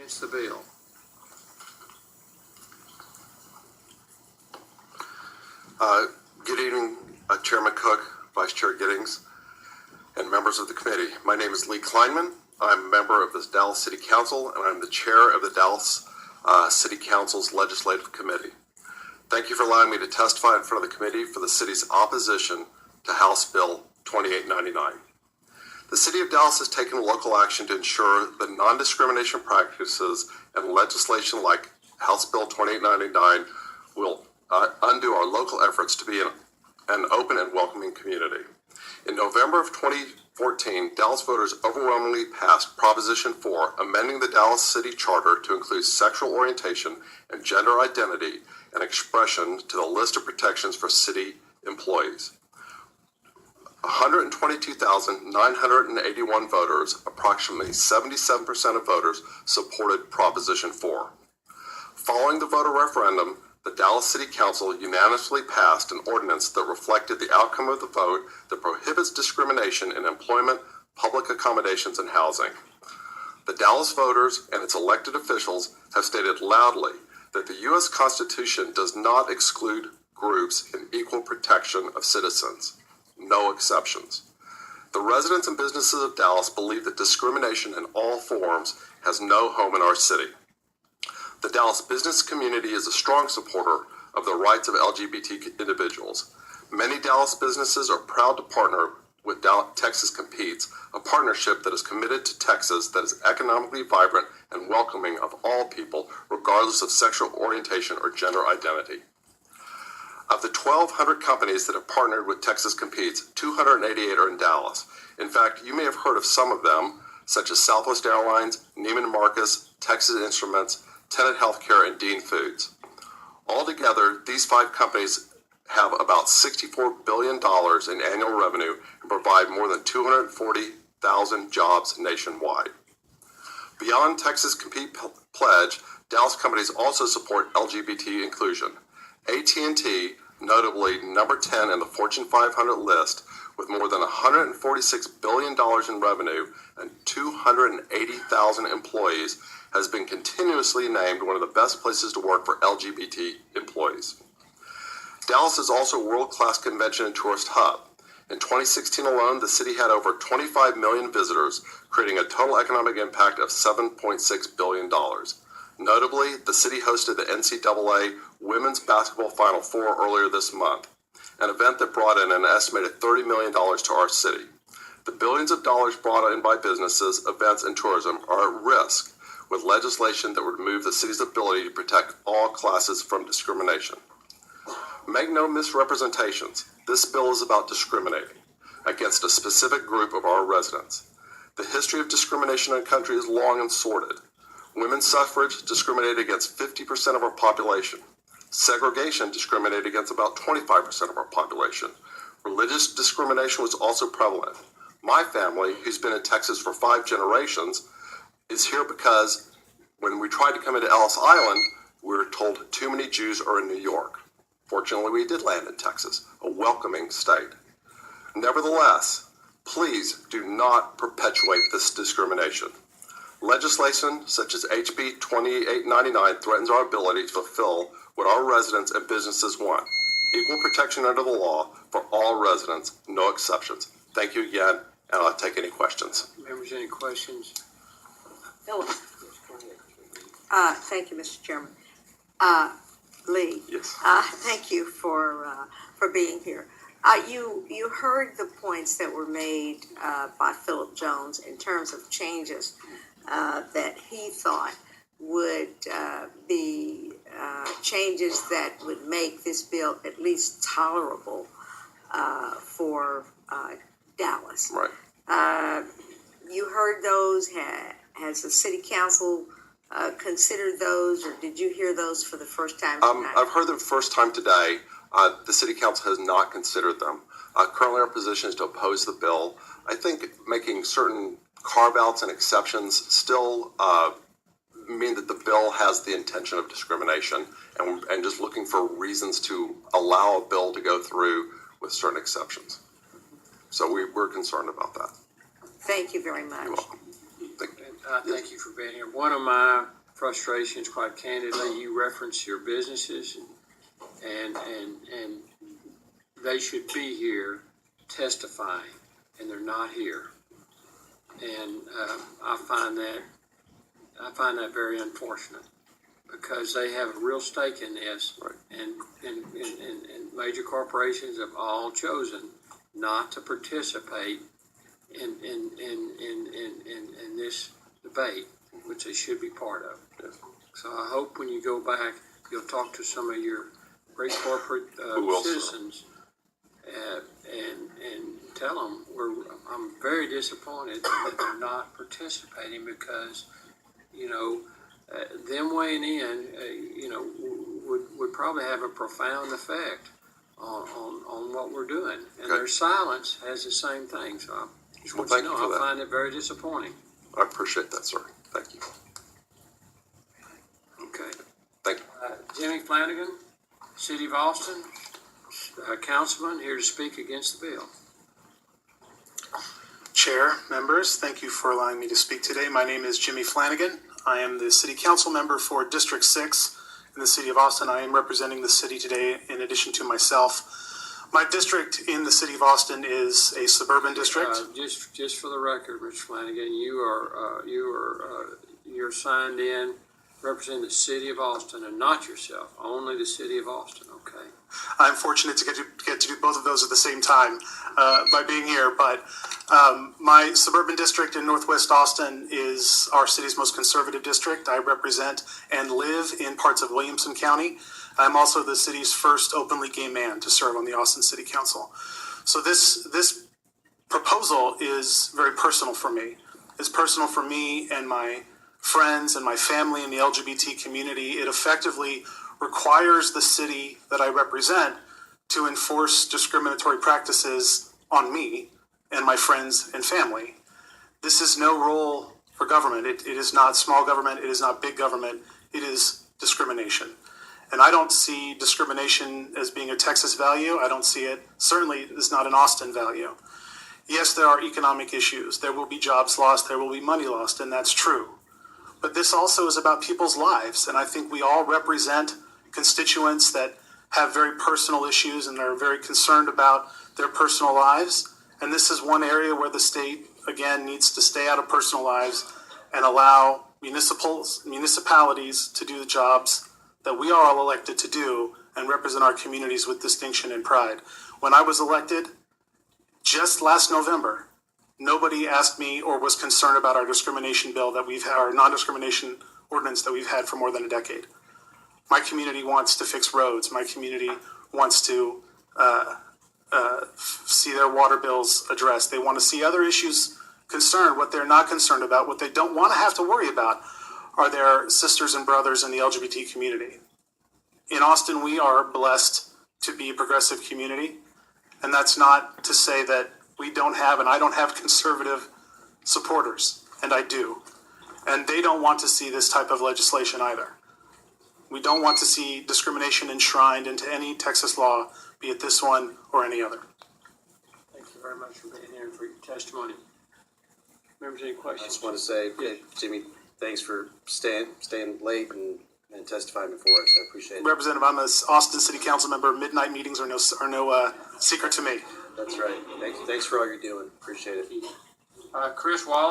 presents the bill. Good evening, Chairman Cook, Vice Chair Giddings, and members of the committee. My name is Lee Kleinman. I'm a member of the Dallas City Council, and I'm the chair of the Dallas City Council's Legislative Committee. Thank you for allowing me to testify in front of the committee for the city's opposition to House Bill 2899. The City of Dallas has taken local action to ensure that non-discrimination practices and legislation like House Bill 2899 will undo our local efforts to be an open and welcoming community. In November of 2014, Dallas voters overwhelmingly passed Proposition 4, amending the Dallas City Charter to include sexual orientation and gender identity and expression to the list of protections for city employees. 122,981 voters, approximately 77% of voters, supported Proposition 4. Following the voter referendum, the Dallas City Council unanimously passed an ordinance that reflected the outcome of the vote that prohibits discrimination in employment, public accommodations, and housing. The Dallas voters and its elected officials have stated loudly that the U.S. Constitution does not exclude groups in equal protection of citizens. No exceptions. The residents and businesses of Dallas believe that discrimination in all forms has no home in our city. The Dallas business community is a strong supporter of the rights of LGBT individuals. Many Dallas businesses are proud to partner with Texas Competes, a partnership that is committed to Texas that is economically vibrant and welcoming of all people, regardless of sexual orientation or gender identity. Of the 1,200 companies that have partnered with Texas Competes, 288 are in Dallas. In fact, you may have heard of some of them, such as Southwest Airlines, Neiman Marcus, Texas Instruments, Tenet Healthcare, and Dean Foods. Altogether, these 5 companies have about $64 billion in annual revenue and provide more than 240,000 jobs nationwide. Beyond Texas Compete Pledge, Dallas companies also support LGBT inclusion. AT&T, notably number 10 in the Fortune 500 list, with more than $146 billion in revenue and 280,000 employees, has been continuously named one of the best places to work for LGBT employees. Dallas is also a world-class convention and tourist hub. In 2016 alone, the city had over 25 million visitors, creating a total economic impact of $7.6 billion. Notably, the city hosted the NCAA Women's Basketball Final Four earlier this month, an event that brought in an estimated $30 million to our city. The billions of dollars brought in by businesses, events, and tourism are at risk with legislation that would remove the city's ability to protect all classes from discrimination. Make no misrepresentations. This bill is about discriminating against a specific group of our residents. The history of discrimination in the country is long and sordid. Women's suffrage discriminated against 50% of our population. Segregation discriminated against about 25% of our population. Religious discrimination was also prevalent. My family, who's been in Texas for 5 generations, is here because when we tried to come into Ellis Island, we were told too many Jews are in New York. Fortunately, we did land in Texas, a welcoming state. Nevertheless, please do not perpetuate this discrimination. Legislation such as HB 2899 threatens our ability to fulfill what our residents and businesses want: equal protection under the law for all residents, no exceptions. Thank you again, and I'll take any questions. Members, any questions? Philip. Thank you, Mr. Chairman. Lee. Yes. Thank you for being here. You heard the points that were made by Philip Jones in terms of changes that he thought would be changes that would make this bill at least tolerable for Dallas. Right. You heard those. Has the city council considered those, or did you hear those for the first time tonight? I've heard them the first time today. The city council has not considered them. Currently, our position is to oppose the bill. I think making certain carve-outs and exceptions still mean that the bill has the intention of discrimination, and just looking for reasons to allow a bill to go through with certain exceptions. So we're concerned about that. Thank you very much. You're welcome. Thank you for being here. One of my frustrations, quite candidly. You reference your businesses, and they should be here testifying, and they're not here. And I find that very unfortunate, because they have a real stake in this, Right. and major corporations have all chosen not to participate in this debate, which they should be part of. Yes. So I hope when you go back, you'll talk to some of your great corporate We will, sir. citizens and tell them I'm very disappointed that they're not participating, because them weighing in would probably have a profound effect on what we're doing, and Okay. their silence has the same thing. So I just Well, want thank you you to for know that. I find it very disappointing. I appreciate that, sir. Thank you. Okay. Thank you. Jimmy Flanagan, City of Austin, councilman, here to speak against the bill. Chair, members, thank you for allowing me to speak today. My name is Jimmy Flanagan. I am the City Council member for District 6 in the City of Austin. I am representing the city today in addition to myself. My district in the City of Austin is a suburban district. Just for the record, Mr. Flanagan, you're signed in representing the City of Austin and not yourself, only the City of Austin, okay? I'm fortunate to get to do both of those at the same time by being here. But my suburban district in Northwest Austin is our city's most conservative district. I represent and live in parts of Williamson County. I'm also the city's first openly gay man to serve on the Austin City Council. So this proposal is very personal for me. It's personal for me and my friends and my family in the LGBT community. It effectively requires the city that I represent to enforce discriminatory practices on me and my friends and family. This is no role for government. It is not small government. It is not big government. It is discrimination. And I don't see discrimination as being a Texas value. I don't see it, certainly is not an Austin value. Yes, there are economic issues. There will be jobs lost. There will be money lost, and that's true. But this also is about people's lives. And I think we all represent constituents that have very personal issues and are very concerned about their personal lives. And this is one area where the state, again, needs to stay out of personal lives and allow municipalities to do the jobs that we are all elected to do and represent our communities with distinction and pride. When I was elected, just last November, nobody asked me or was concerned about our discrimination bill that we've had, our non-discrimination ordinance that we've had for more than a decade. My community wants to fix roads. My community wants to see their water bills addressed. They want to see other issues concerned. What they're not concerned about, what they don't want to have to worry about, are their sisters and brothers in the LGBT community. In Austin, we are blessed to be a progressive community. And that's not to say that we don't have, and I don't have conservative supporters, and I do. And they don't want to see this type of legislation either. We don't want to see discrimination enshrined into any Texas law, be it this one or any other. Thank you very much for being here and for your testimony. Members, any I questions? just want to say, Jimmy, thanks for staying late and testifying before us. I appreciate it. Representative, I'm an Austin City Council member. Midnight meetings are no secret to me. That's right. Thanks for all you're doing. Appreciate it. Chris Wallace.